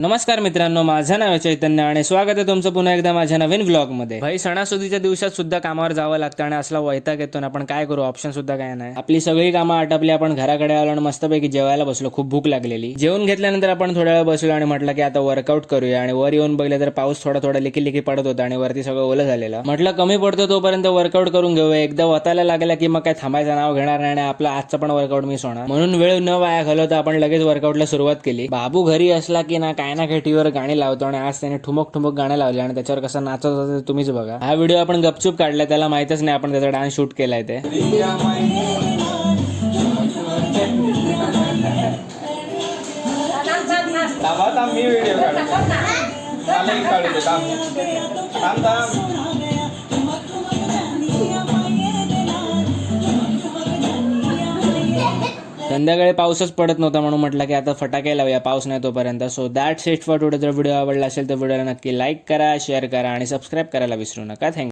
नमस्कार मित्रांनो, माझं नाव आहे चैतन्य आणि स्वागत आहे तुमचं पुन्हा एकदा माझ्या नवीन व्लॉगमध्ये। भाई, सणासुदीच्या दिवसात सुद्धा कामावर जावं लागतं आणि असला वैताग येतो ना, आपण काय करू, ऑप्शन सुद्धा काय नाही। आपली सगळी कामं आटपली, आपण घराकडे आलो आणि मस्तपैकी जेवायला बसलो। खूप भूक लागलेली। जेवून घेतल्यानंतर आपण थोड्या वेळ बसलो आणि म्हटलं की आता वर्कआउट करूया। आणि वर येऊन बघितलं तर पाऊस थोडा थोडा लिकी लिकी पडत होता आणि वरती सगळं ओलं झालेलं। म्हटलं कमी पडतो तोपर्यंत वर्कआउट करून घेऊया। एकदा वतायला लागला की मग काय थांबायचं नाव घेणार नाही आणि आपलं आजचं पण वर्कआउट मिस होणार। म्हणून वेळ न वाया घालवता आपण लगेच वर्कआउटला सुरुवात केली। बाबू घरी असला की ना काय ना काय टीव्हीवर गाणी लावतो आणि आज त्याने ठुमक ठुमक गाणं लावले आणि त्याच्यावर कसं नाचत होतं ते तुम्हीच बघा। हा व्हिडिओ आपण गपचूप काढलाय, त्याला माहितच नाही आपण त्याचा डान्स शूट केलाय ते। मी व्हिडिओ संध्याकाळी पाऊसच पडत नव्हता म्हणून म्हटलं की आता फटाके लावूया पाऊस नाही तोपर्यंत। So that's it for today. जर व्हिडिओ आवडला असेल तर व्हिडिओला नक्की लाईक करा, शेअर करा आणि सबस्क्राईब करायला विसरू नका। थँक्यू।